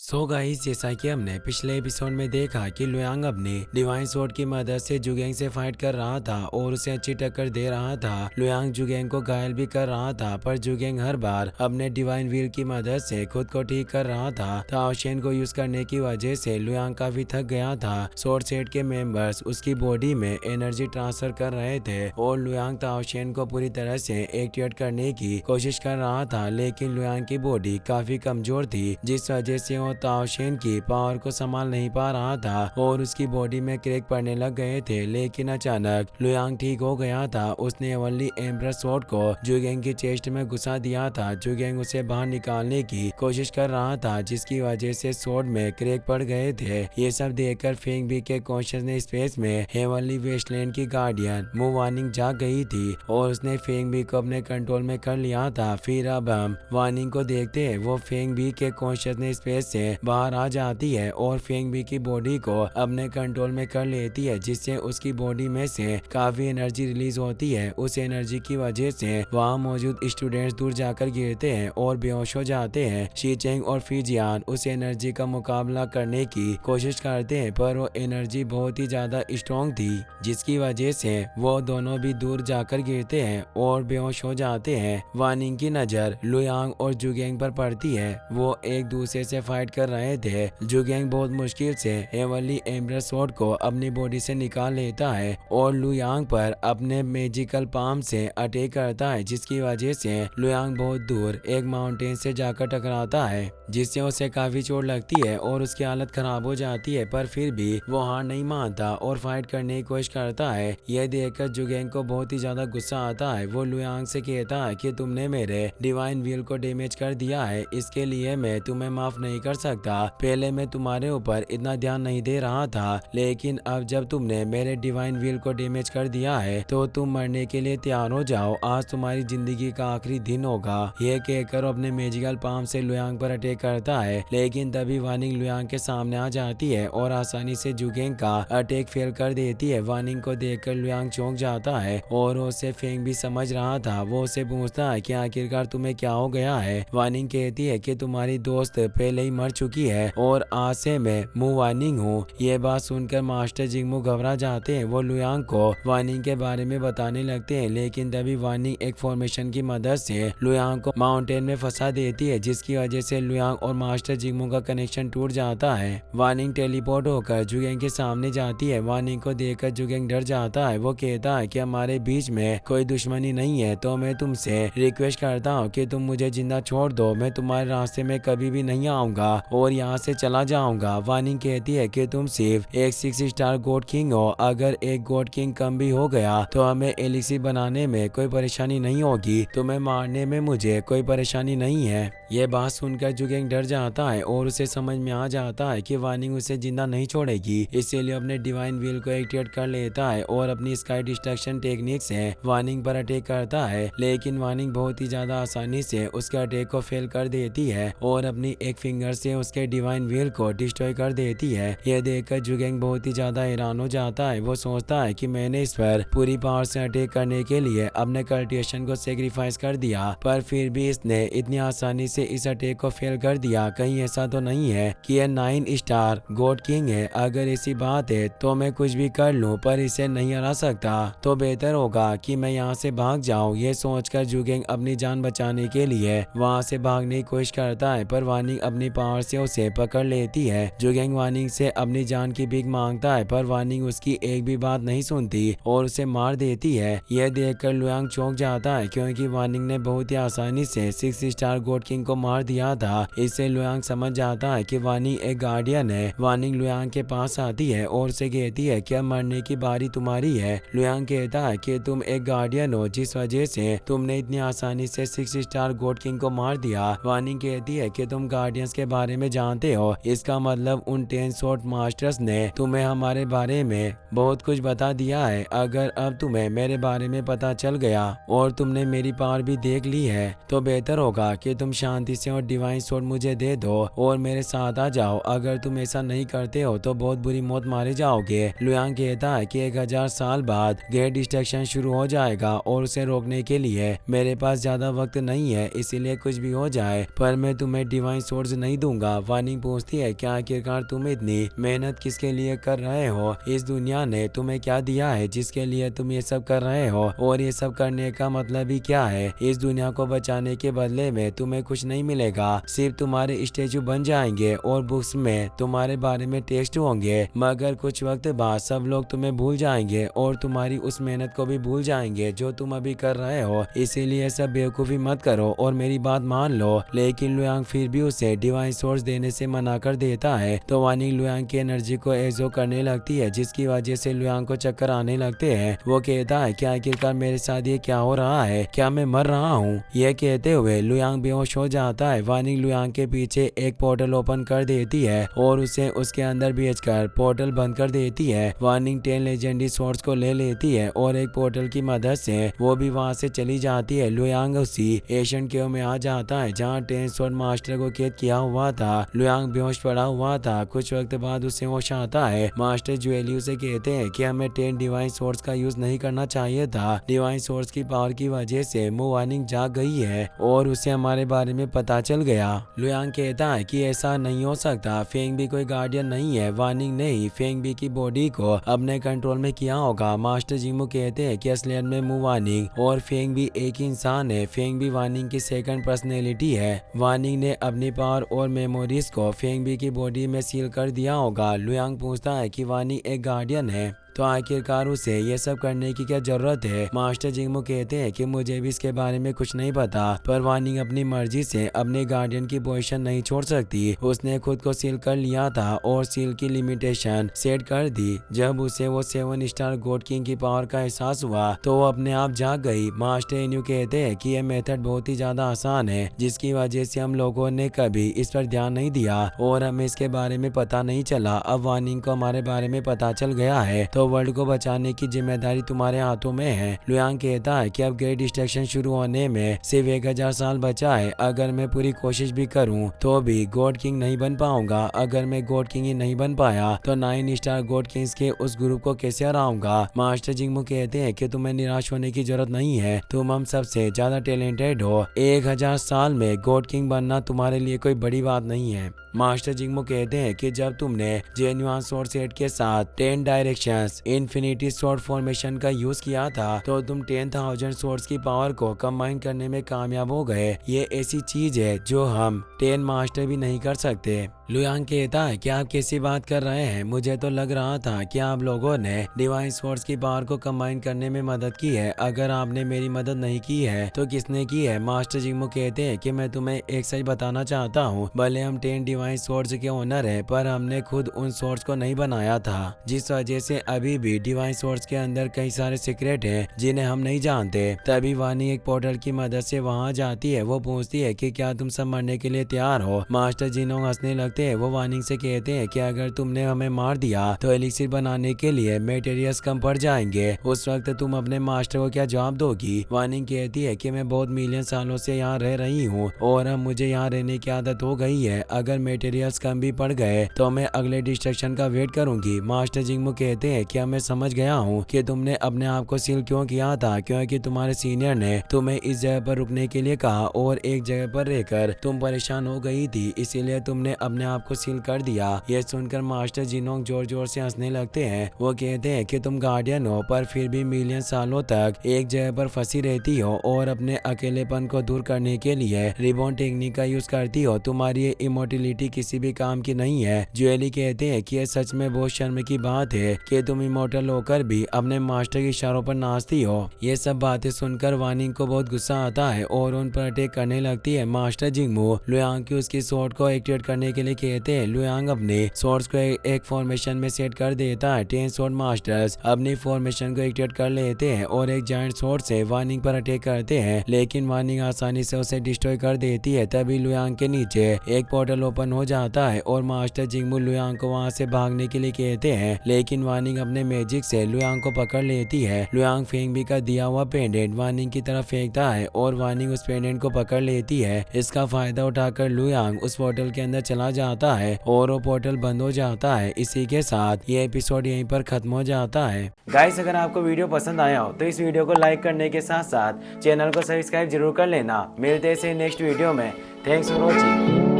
So guys, जैसा कि हमने पिछले एपिसोड में देखा कि लुयांग अपनी डिवाइन स्वॉर्ड की मदद से जुगेंग से फाइट कर रहा था और उसे अच्छी टक्कर दे रहा था। लुयांग जुगेंग को घायल भी कर रहा था, पर जुगेंग हर बार अपने डिवाइन व्हील की मदद से खुद को ठीक कर रहा था। ताओशेन को यूज करने की वजह से लुयांग काफी थक गया था। स्वॉर्ड सेट के मेंबर्स उसकी बॉडी में एनर्जी ट्रांसफर कर रहे थे और लुयांग ताओशेन को पूरी तरह से एक्टिवेट करने की कोशिश कर रहा था, लेकिन लुयांग की बॉडी काफी कमजोर थी, जिस वजह से वो ताओशेन की पावर को संभाल नहीं पा रहा था और उसकी बॉडी में क्रैक पड़ने लग गए थे। लेकिन अचानक लुयांग ठीक हो गया था। उसने ओनली एम्ब्रस स्वॉर्ड को जुगेंग की चेस्ट में घुसा दिया था। जुगेंग उसे बाहर निकालने की कोशिश कर रहा था, जिसकी वजह से स्वॉर्ड में क्रैक पड़ गए थे। ये सब देखकर फेंग बी के कॉन्शियसनेस स्पेस में हेवनली वेस्टलैंड की गार्डियन मू वार्निंग जाग गई थी और उसने फेंग बी को अपने कंट्रोल में कर लिया था। फिर अब हम वार्निंग को देखते हैं। वो फेंग बी के कॉन्शियसनेस स्पेस से बाहर आ जाती है और फेंग बी की बॉडी को अपने कंट्रोल में कर लेती है, जिससे उसकी बॉडी में से काफी एनर्जी रिलीज होती है। उस एनर्जी की वजह से वहाँ मौजूद स्टूडेंट्स दूर जाकर गिरते हैं और बेहोश हो जाते हैं। शीचेंग और फीजियान उस एनर्जी का मुकाबला करने की कोशिश करते हैं, पर वो एनर्जी बहुत ही ज्यादा स्ट्रॉन्ग थी, जिसकी वजह से वो दोनों भी दूर जाकर गिरते हैं और बेहोश हो जाते हैं। वार्निंग की नजर लुयांग और जुगेंग पर पड़ती है। वो एक दूसरे से फाइट कर रहे थे। जुगेंग बहुत मुश्किल से हेवनली एम्ब्रस स्वॉर्ड को अपनी बॉडी से निकाल लेता है और लुयांग पर अपने मैजिकल पाम से अटैक करता है, जिसकी वजह से लुयांग बहुत दूर एक माउंटेन से जाकर टकराता है, जिससे उसे काफी चोट लगती है और उसकी हालत खराब हो जाती है। पर फिर भी वो हार नहीं मानता और फाइट करने की कोशिश करता है। यह देखकर जुगेंग को बहुत ही ज्यादा गुस्सा आता है। वो लुयांग से कहता है कि तुमने मेरे डिवाइन व्हील को डैमेज कर दिया है, इसके लिए मैं तुम्हें माफ नहीं कर सकता। पहले मैं तुम्हारे ऊपर इतना ध्यान नहीं दे रहा था, लेकिन अब जब तुमने मेरे डिवाइन व्हील को डैमेज कर दिया है तो तुम मरने के लिए तैयार हो जाओ। आज तुम्हारी जिंदगी का आखिरी दिन होगा। यह कहकर अपने मैजिकल पाम से लुयांग पर अटैक करता है, लेकिन तभी वार्निंग लुयांग के सामने आ जाती है और आसानी से जुगेंग का अटैक फेल कर देती है। वार्निंग को देखकर लुयांग चौंक जाता है और उसे फेंग भी समझ रहा था। वो उसे पूछता है कि आखिरकार तुम्हें क्या हो गया है। वार्निंग कहती है कि तुम्हारी दोस्त पहले ही मर चुकी है और आज से मैं मू वार्निंग हूँ। ये बात सुनकर मास्टर जिंगमू घबरा जाते हैं। वो लुयांग को वार्निंग के बारे में बताने लगते हैं, लेकिन तभी वार्निंग एक फॉर्मेशन की मदद से लुयांग को माउंटेन में फंसा देती है, जिसकी वजह से लुयांग और मास्टर जिंगमू का कनेक्शन टूट जाता है। वार्निंग टेलीपोर्ट होकर जुगेंग के सामने जाती है। वार्निंग को देखकर जुगेंग डर जाता है। वो कहता है कि हमारे बीच में कोई दुश्मनी नहीं है, तो मैं तुमसे रिक्वेस्ट करता हूँ कि तुम मुझे जिंदा छोड़ दो। मैं तुम्हारे रास्ते में कभी भी नहीं आऊंगा और यहाँ से चला जाऊंगा। वार्निंग कहती है कि तुम सिर्फ एक 6 स्टार गॉड किंग हो। अगर एक गॉड किंग कम भी हो गया तो हमें एलिक्सिर बनाने में कोई परेशानी नहीं होगी। तुम्हें मारने में मुझे कोई परेशानी नहीं है। यह बात सुनकर जुगेंग डर जाता है और उसे समझ में आ जाता है कि वार्निंग उसे जिंदा नहीं छोड़ेगी, इसीलिए अपने डिवाइन व्हील को एक्टिवेट कर लेता है और अपनी स्काई डिस्ट्रक्शन टेक्निक से वार्निंग पर अटैक करता है। लेकिन वार्निंग बहुत ही ज्यादा आसानी से उसके अटैक को फेल कर देती है और अपनी एक फिंगर से उसके डिवाइन व्हील को डिस्ट्रॉय कर देती है। यह देखकर जुगेंग बहुत ही ज्यादा हैरान हो जाता है। वो सोचता है कि मैंने इस पर पूरी पावर से अटैक करने के लिए अपने कल्टिवेशन को सेक्रीफाइस कर दिया, पर फिर भी इसने इतनी आसानी से इस अटैक को फेल कर दिया। कहीं ऐसा तो नहीं है कि यह 9 स्टार गॉड किंग है। अगर ऐसी बात है तो मैं कुछ भी कर लूं, पर इसे नहीं हरा सकता। तो बेहतर होगा कि मैं यहाँ से भाग जाऊं। ये सोचकर जुगेंग अपनी जान बचाने के लिए वहाँ से भागने की कोशिश करता है, पर वार्निंग अपनी पावर से उसे पकड़ लेती है। जुगेंग वार्निंग से अपनी जान की भीख मांगता है, पर वार्निंग उसकी एक भी बात नहीं सुनती और उसे मार देती है। यह देखकर लुयांग चौंक जाता है, क्योंकि वार्निंग ने बहुत ही आसानी से 6 स्टार गॉड किंग को मार दिया था। इससे लुयांग समझ जाता है कि वार्निंग एक गार्डियन है। वार्निंग लुयांग के पास आती है और उसे कहती है कि अब मरने की बारी तुम्हारी है। लुयांग कहता है कि तुम एक गार्डियन हो, जिस वजह से तुमने इतनी आसानी से 6 स्टार गॉड किंग को मार दिया। वार्निंग कहती है कि तुम गार्डियंस के बारे में जानते हो, इसका मतलब उन 10 स्वॉर्ड मास्टर्स ने तुम्हें हमारे बारे में बहुत कुछ बता दिया है। अगर अब तुम्हें मेरे बारे में पता चल गया और तुमने मेरी पावर भी देख ली है, तो बेहतर होगा कि तुम शांति से और डिवाइन स्वॉर्ड मुझे दे दो और मेरे साथ आ जाओ। अगर तुम ऐसा नहीं करते हो तो बहुत बुरी मौत मारे जाओगे। लुयांग कहता है कि 1000 साल बाद ग्रेट डिस्ट्रक्शन शुरू हो जाएगा और उसे रोकने के लिए मेरे पास ज्यादा वक्त नहीं है, इसीलिए कुछ भी हो जाए पर मैं तुम्हें डिवाइन स्वॉर्ड्स नहीं दूंगा। जाऊंगा। वानिंग पूछती है क्या आखिरकार तुम इतनी मेहनत किसके लिए कर रहे हो? इस दुनिया ने तुम्हें क्या दिया है जिसके लिए तुम ये सब कर रहे हो? और ये सब करने का मतलब ही क्या है? इस दुनिया को बचाने के बदले में तुम्हें कुछ नहीं मिलेगा, सिर्फ तुम्हारे स्टेचू बन जाएंगे और बुक्स में तुम्हारे बारे में टेक्स्ट होंगे, मगर कुछ वक्त बाद सब लोग तुम्हें भूल जाएंगे और तुम्हारी उस मेहनत को भी भूल जाएंगे जो तुम अभी कर रहे हो। इसीलिए सब बेवकूफी मत करो और मेरी बात मान लो। लेकिन लुयांग फिर भी उसे डिवाइन सोर्स देने से मना कर देता है। तो वानिंग लुयांग की एनर्जी को एब्जॉर्ब करने लगती है, जिसकी वजह से लुयांग को चक्कर आने लगते हैं। वो कहता है कि आखिरकार मेरे साथ ये क्या हो रहा है, क्या मैं मर रहा हूँ? ये कहते हुए लुयांग बेहोश हो जाता है। वानिंग लुयांग के पीछे एक पोर्टल ओपन कर देती है और उसे उसके अंदर भेजकर पोर्टल बंद कर देती है। वानिंग 10 लेजेंडरी स्वॉर्ड्स को ले लेती है और एक पोर्टल की मदद से वो भी वहाँ से चली जाती है। लुयांग उसी एशियन केव में आ जाता है जहाँ 10 स्वॉर्ड मास्टर को कैद किया हुआ था। लुयांग बेहोश पड़ा हुआ था। कुछ वक्त बाद उसे होश आता है। मास्टर ज्वेली उसे कहते हैं कि हमें 10 डिवाइन सोर्स का यूज नहीं करना चाहिए था। डिवाइन सोर्स की पावर की वजह से वानिंग जाग गई है और उसे हमारे बारे में पता चल गया। लुयांग कहता है कि ऐसा नहीं हो सकता, फेंग भी कोई गार्डियन नहीं है। वानिंग ने ही फेंग बी की बॉडी को अपने कंट्रोल में किया होगा। मास्टर जिंगमू कहते हैं कि असलियत में वानिंग और फेंग भी एक ही इंसान है। फेंग भी वानिंग की सेकंड पर्सनैलिटी है। वानिंग ने अपनी पावर और मेमोरीज को फेंग बी की बॉडी में सील कर दिया होगा। लुयांग पूछता है कि वानिंग एक गार्डियन है तो आखिरकार उसे ये सब करने की क्या जरूरत है? मास्टर जिंगमू कहते हैं कि मुझे भी इसके बारे में कुछ नहीं पता, पर वानिंग अपनी मर्जी से अपने गार्डियन की पोजीशन नहीं छोड़ सकती। उसने खुद को सील कर लिया था और सील की लिमिटेशन सेट कर दी। जब उसे वो 7 स्टार गॉड किंग की पावर का एहसास हुआ तो वो अपने आप जाग गई। मास्टर इन्यू कहते हैं कि यह मेथड बहुत ही ज्यादा आसान है, जिसकी वजह से हम लोगों ने कभी इस पर ध्यान नहीं दिया और हमें इसके बारे में पता नहीं चला। अब वानिंग को हमारे बारे में पता चल गया है तो वर्ल्ड को बचाने की जिम्मेदारी तुम्हारे हाथों में है। लुयांग कहता है कि अब ग्रेट डिस्ट्रक्शन शुरू होने में सिर्फ 1000 साल बचा है। अगर मैं पूरी कोशिश भी करूं तो भी गॉड किंग नहीं बन पाऊंगा। अगर मैं गॉड किंग ही नहीं बन पाया तो 9 स्टार गॉड किंग्स के उस ग्रुप को कैसे हराऊंगा? मास्टर जिंगमू कहते हैं कि तुम्हें निराश होने की जरूरत नहीं है, तुम हम सबसे ज्यादा टैलेंटेड हो। 1000 साल में गॉड किंग बनना तुम्हारे लिए कोई बड़ी बात नहीं है। मास्टर जिंगमू कहते हैं कि जब तुमने जेन्युइन स्वॉर्ड सेट के साथ 10 डायरेक्शंस इन्फिनिटी स्वॉर्ड फॉर्मेशन का यूज किया था तो तुम 10,000 स्वॉर्ड्स की पावर को कंबाइन करने में कामयाब हो गए। ये ऐसी चीज है जो हम 10 मास्टर भी नहीं कर सकते। लुयांग कहता है कि आप कैसी बात कर रहे हैं? मुझे तो लग रहा था कि आप लोगों ने डिवाइन स्वॉर्ड्स की पावर को कंबाइन करने में मदद की है। अगर आपने मेरी मदद नहीं की है तो किसने की है? मास्टर जिंगमू कहते हैं कि मैं तुम्हें एक सच बताना चाहता हूँ, भले हम 10 डिवाइन स्वॉर्ड्स के ओनर है पर हमने खुद उन स्वॉर्ड्स को नहीं बनाया था, जिस वजह से अभी भी डिवाइन स्वॉर्ड्स के अंदर कई सारे सीक्रेट हैं जिन्हें हम नहीं जानते। तभी वानी एक पोर्टल की मदद से वहाँ जाती है। वो पूछती है कि क्या तुम सब मरने के लिए तैयार हो? मास्टर जिनोंग हंसने लगते हैं। वो वानिंग से कहते हैं कि अगर तुमने हमें मार दिया तो एलिक्सिर बनाने के लिए मटेरियल्स कम पड़ जाएंगे, उस वक्त तुम अपने मास्टर को क्या जवाब दोगी? वानिंग कहती है कि मैं बहुत मिलियन सालों से यहाँ रह रही हूँ और अब मुझे यहाँ रहने की आदत हो गई है। अगर मटेरियल्स कम भी पड़ गए तो मैं अगले डिस्ट्रक्शन का वेट करूंगी। मास्टर जिंगमू कहते हैं कि मैं समझ गया हूँ कि तुमने अपने आप को सील क्यों किया था, क्योंकि तुम्हारे सीनियर ने तुम्हें इस जगह पर रुकने के लिए कहा और एक जगह पर रहकर तुम परेशान हो गई थी, इसीलिए तुमने अपने आप को सील कर दिया। यह सुनकर मास्टर जिनोंग जोर जोर से हंसने लगते हैं। वो कहते हैं कि तुम गार्डियन हो पर फिर भी मिलियन सालों तक एक जगह पर फंसी रहती हो और अपने अकेलेपन को दूर करने के लिए रिबॉन टेक्निक का यूज करती हो। तुम्हारी ये इमोर्टलिटी किसी भी काम की नहीं है। ज्वेली कहते हैं कि यह सच में बहुत शर्म की बात है कि तुम इमोर्टल होकर भी अपने मास्टर के इशारों पर नाचती हो। ये सब बातें सुनकर वानिंग को बहुत गुस्सा आता है और उन पर अटैक करने लगती है। मास्टर जिंगमू लुयांग की उसकी स्वॉर्ड को एक्टिवेट करने के लिए कहते हैं। लुयांग अपने स्वॉर्ड्स को एक फॉर्मेशन में सेट कर देता है। 10 स्वॉर्ड मास्टर्स अपनी फॉर्मेशन को एक्टिवेट कर लेते हैं और एक जायंट स्वॉर्ड से वानिंग पर अटैक करते हैं, लेकिन वानिंग आसानी से उसे डिस्ट्रॉय कर देती है। तभी लुयांग के नीचे एक पोर्टल ओपन हो जाता है और मास्टर जिंगमू लुयांग को वहां से भागने के लिए कहते हैं, लेकिन वानिंग अपने मैजिक से लुयांग को पकड़ लेती है। लुयांग फेंगबी का दिया हुआ पेंडेंट वानिंग की तरफ फेंकता है और वानिंग उस पेंडेंट को पकड़ लेती है। इसका फायदा उठाकर लुयांग उस पोर्टल के अंदर चला जाता है और वो पोर्टल बंद हो जाता है। इसी के साथ ये एपिसोड यहीं पर खत्म हो जाता है। गाइस, अगर आपको वीडियो पसंद आया हो तो इस वीडियो को लाइक करने के साथ साथ चैनल को सब्सक्राइब जरूर कर लेना। मिलते हैं नेक्स्ट वीडियो में। Thanks for watching.